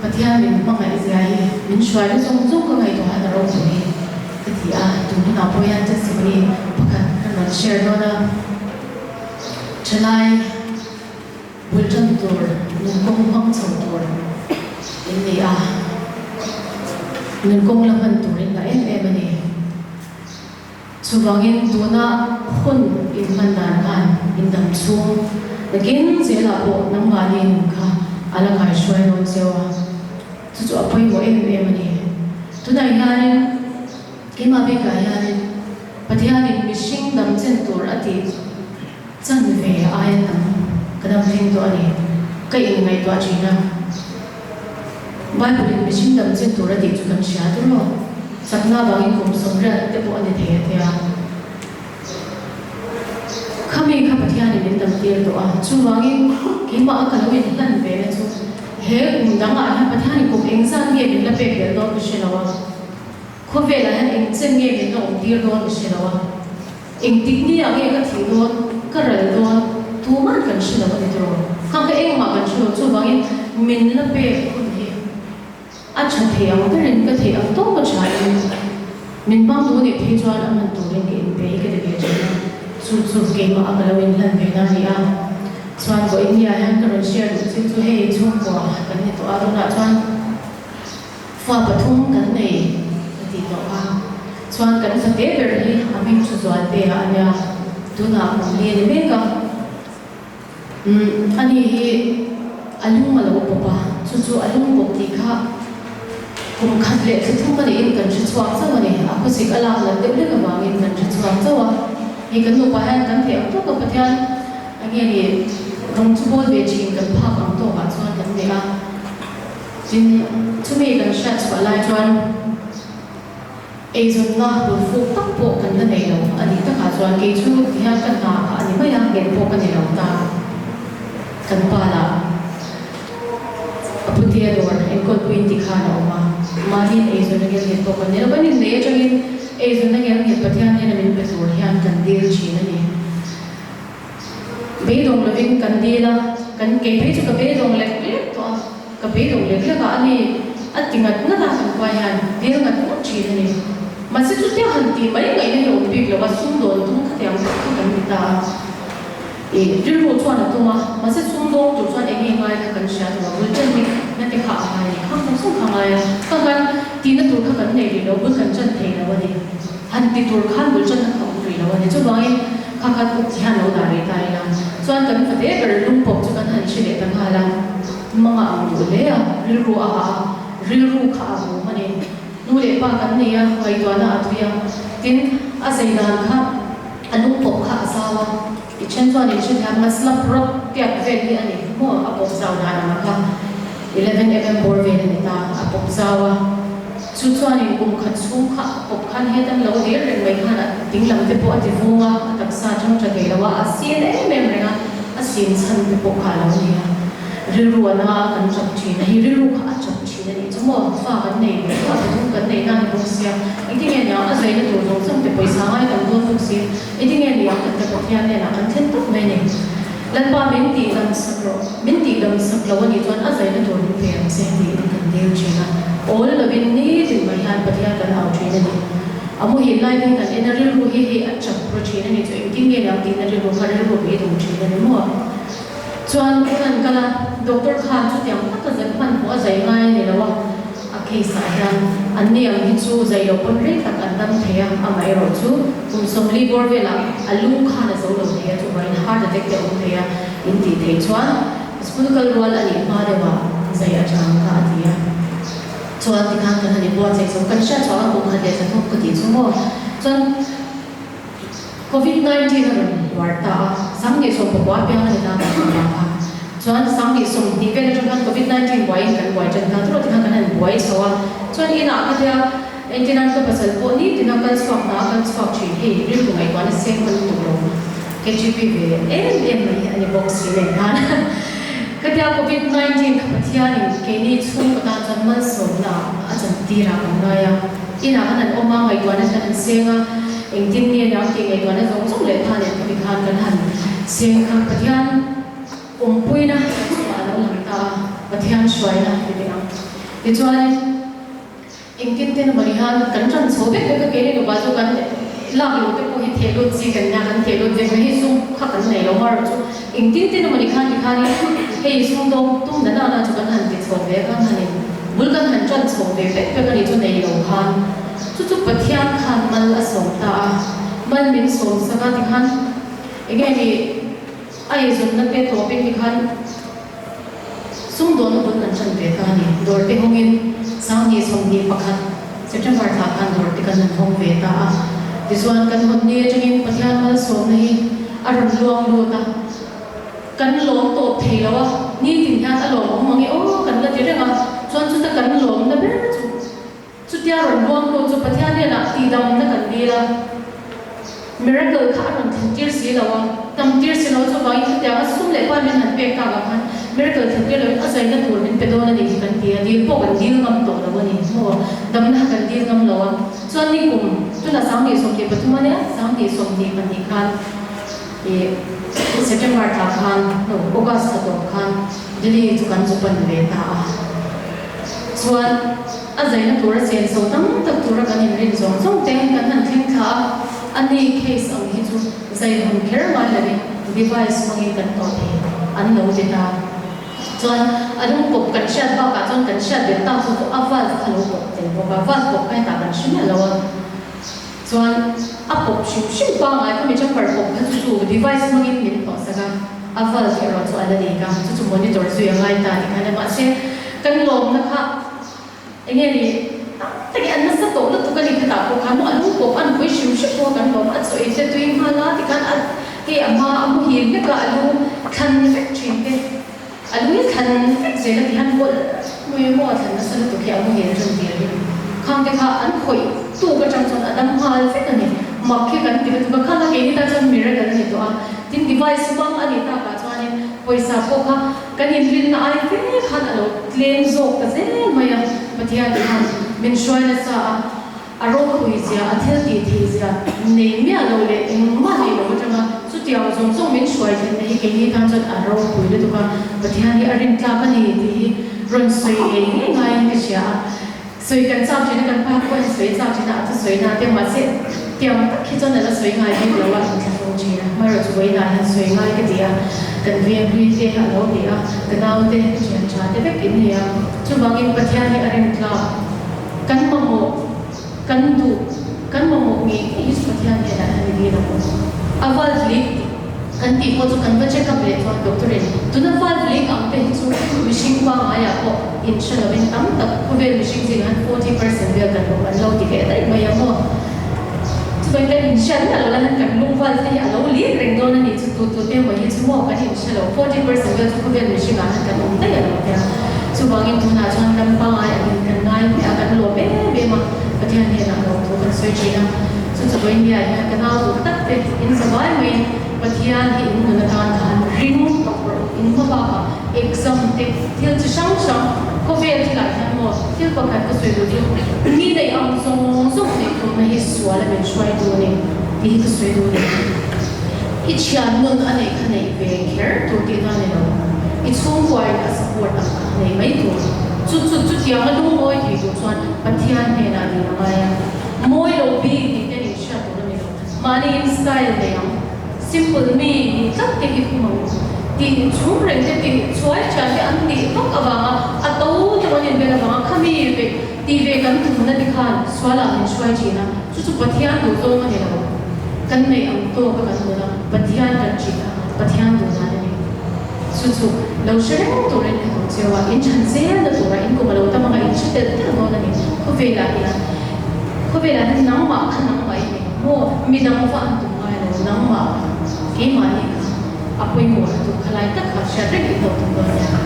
Pathian min mangai zai min shwai na zong zong ka ngai to ha na ro ni katia tu na poyan ta simani pakat kan share no na chalai buljan tur nun kong hong chang tur inni a nun kong laman turin na mani chuwangin tuna hun in mandan kan in dam chung nagin zela po nang manin ka alangai shwai no sewa chu apoi mo mani tunai hanin kima be ka hanin pathianin mishing dam chen tur ati chan ve ai nam kadam thing to ani kai ngai to achina Bible mishing dam chen tur ati chu kan sha tu ro sakna bangin kum somra te po ani the thea khami kha pathianin min dam tir to a chu wangin kima akalawin lan ve chu he danga ha pathianin kum engzan nge min la pe bel do ku shelawa ko ve la han eng chen nge min no tir do ku shelawa eng tik ni a nge ka thi do ka ral do tu man kan shelawa ni tro khang ka eng ma kan shelo chu wangin min la pe kun he a cha the ang ka ren ka the ang to ko cha min bang do ni the chuan am tu ren ke pe ke de ke chu ke ma akalawin lan ve na ni a chuan ko India han kan share chu he chung ko kan ni to aruna chuan fa pathum kan nei ti to a chuan kan sa te ber hi amin chu zuan te anya tuna ni ne me ka ani hi alung malo papa chu alung pop ti kha kum khat le chu thum ni in kan chu chuak cha ni a ko sik ala la de le ka wangin kan chu chuak cha wa hi kan no pa han kan the to ka pathian age ni rong chu bol ve chin kan pha kam to ba chuan kan ne a chin chu me kan sha chwa lai chuan e zon na bu fu tak po kan na nei lo ani ta kha chuan ke chu hian kan na kha ani mai ang gen po kan nei lo ta kan pa la aputia dor en ko pin ti kha na ma ma hin e zon na gen po kan nei lo ban ni ne changin e zon na gen pathian ne na min pe sur hian kan dir chi na ni be dong loving kandila kan ke pe chu ka be dong lek lek to ka be dong lek la ka ani atingat na ta kan kwa yan dir ngat no chi ni ma se chu te han ti mai ngai ne lo big lo wa sum don tum kha tiang ka kan mi ta e dir ro chuan na to ma se sum dong chu chuan e ngai ngai kan sha to bul chen mi na te kha ai khang khang sum khang ai ka kan ti na tur kha kan nei ri lo bul kan chen thei na wa ni han ti tur khan bul chen na khang ri lo wa ni chu bai khakhat ku hian lo da ri tai la chuan kan fate ber lung pop chu kan han shi le tan hala manga ang du le a ril ru a ril ru kha bu mani nu le pa kan ne ya wai to na atuya tin a sei dan kha anung pop kha asawa I chen chuan in shi tham masla prop piak vel ni ani mo a pop zaw na na kha 11 bor vel ni ta a pop zawa chu chuan in kum khat chung kha pop khan he tan lo dir ren mai khan ting lam te po ati vunga tak sa chang cha ge lawa a sien e mem renga a sien chan te po kha lo ni a ril ru na kan chap chi na hi ril ru kha chap chi na ni chumo fa kan nei fa thum kan nei na ni bong sia I think en ya a zai na tur jong sam te paisa ngai kan do fu si I think en ya kan te pathian ne na kan then tak mai ne lan pa min ti lam sak lo ni chuan a zai na tur ni pe se ti kan deu chi na all the win ni din mai han pathian kan au chi na ni amu hi lai ni kan energy ru hi a chap pro chi na ni chu tin nge na tin na ru kha ru be dong chi na ni mo chuan kan kala doctor khan chu tiang ta zan man ho zai ngai ni lawa a case a hian an ni ang hi chu zai lo pon re tak an dam thea a mai ro chu kum somli bor vela alung khan a zo lo thea chu brain heart attack te om thea in ti thei chuan hospital role ani ma dewa zai a chang ka atia chuan ti khan kan ani bo chei so kan sha chawa ko kha le sa thok ko ti chu mo chuan COVID-19 ron warta sang ni so ko wa pya ni ta ka chuan sang ni som ti vel chuan COVID-19 wai kan wai chan ta tro ti khan kan wai chawa chuan ina ka dia engineer ko pasal ko ni ti na kan swak chi he ri ko ngai ko na sem kan tu ro ke chi pi ve em ani box ri le kan Katia COVID-19 kapatiani kini chung kata zaman sona ajan tira kanaya ina kanan oma ngai tuan kan senga engtin ni yang ti ngai tuan zong zong le thane kapi khan kan han seng kapatian umpuina ala lamta patian shwaina thì cho nên anh kinh tế nó mà đi han cẩn thận số biết cái này nó bao nhiêu cái làm lúc cái cô hiện thế luôn gì cái nhà cái thế luôn gì cái hết sung khác cái này nó mà rồi anh kinh tế nó mà đi han cái sung đông tung đã là cho cái hàng cái số biết cái này muốn cái hàng chân số biết cái này cho này nó han chút bát thiên han mình là số ta mình mình số sao cái han anh cái ai dùng nó cái topic cái han sung đông nó vẫn chân biết cái này rồi cái hông in sang đi sung đi bạc han September thà han rồi cái cái hông biết ta Disuan kan honni jengin pathian mal som nahi aron luang lo ta kan lom to theilawa ni tin han alom mangi o kan la tire nga chuan chu ta kan lom na ber chu tia ron luang lo chu pathian ne na ti dam na kan bi la miracle kha ron thir si lawa tam tir si lo chu ba in tia sum le pa min han pe ka ga khan miracle thir lo asai na tur min pe do na ni kan tia dil po kan dil ngam to la ni mo dam na kan dil ngam lawa chuan ni kum tu na sang ni som ke pathuma ne sang ni som ni kan ni khan e September ta khan no August ta khan dili tu kan chu pan ve ta chuan azai na tur sen so tam tak tur kan in rin zong zong te kan han thing tha ani case ang hi chu zai hon ker ma la ni device mangi kan to the an lo de ta chuan adung pop kan shat ba ka chuan kan shat de ta chu aval khalo pop te bo ba va pop kai ta kan shina lo chuan a pop shim pa ngai ka mi cha par pop ka chu device mangin min to saka aval ke ro chu ala ni ka chu monitor su ya ngai ta ni kana ma se kan lom na kha enge ni ta ki an sa to lu tu ka ni ta ko kha mo anu pop an koi shim ko kan lom at so ite tuing ha la ti kan at ke ama amu hi ne ka alu khan factory te alu khan factory la ti han bol mo than na sa lu tu ke amu hi ron ti ri khang te kha an khoi tu ka chang chon adam hal fe ka ni mak ke kan ti ka kha la ke ni ta chan miracle ni to a tin device bang ani ta ka chani poisa ko kha kan in rin na ai fe khan alo claim zo ka ze maya pathia ni han min shoi na sa aro khui sia athel ti thi sia nei mi alo le in ma ni lo changa chu tiaw zong zong min shoi den nei ke ni tan chan aro khui le to ka pathia ni arin tla ka ni ti ron soi e ngai ni sia soi kan chap china kan pa ko soi chap china atu soi na te ma se tiam tak khi chon la soi ngai ni lo wa kan thong china ma ro chu wei na han soi ngai ke dia kan viam ri te ha lo dia kan naw te chen cha te be kin ya chu bangin pathia ni arin tla kan ma mo kan du kan ma mo mi hi pathia ni la ni ni lo aval lik kan ti ko chu kan ba check up le to doctor tu na fal lik ang te chu mishing pa ma ya ko in shalawin tam tak ko be mishing jing han 40% be kan lo an lo ti ke dai ma ya mo chu ba kan in shal na lo la han kan lung fal te ya lo li reng do na ni chu tu te mo hi chu mo kan in shalo 40% be ko be mishing han kan lo ta ya lo ya chu ba ngin tu na chan kan pa ma ya kan nai ya kan lo be ma pathian he na lo tu kan soi chi na chu chu ba india ya kan na lo tak te in sabai mai pathian hi in na tan khan ring topper in ma ba exam te thil chi sang sang ko ve ti la han mo thil pa kan ko soi do ni dai ang song song ne ko ma hi swala men shwai do ne ti ko soi do ne it chian nun ane khane ve care to ti na ne no it song wai a support a ne mai to chu ti ang lu moi ti do chuan pathian he na ni na ma ya moi lo bi ti te ni sha to ne mani in style ne yang simple me ni tak te ki mo ti chung reng te ti choi cha te an ti tok awanga ato to ne be la khami be ti ve kan tu na ti khan swala ni shwai chi na chu pathian do to ma ne la kan nei am to ka kan do na pathian kan chi na pathian do na ne chu lo shere to ren ne ko chewa in chan se na to ra in ko ma lo ta ma in chi te te no na ni ko ve la nang ma khan nang mai ne mo mi dang fa an tu mai lo nang ma ke ma ni apoi mo tu khalai tak kha sha re ki to to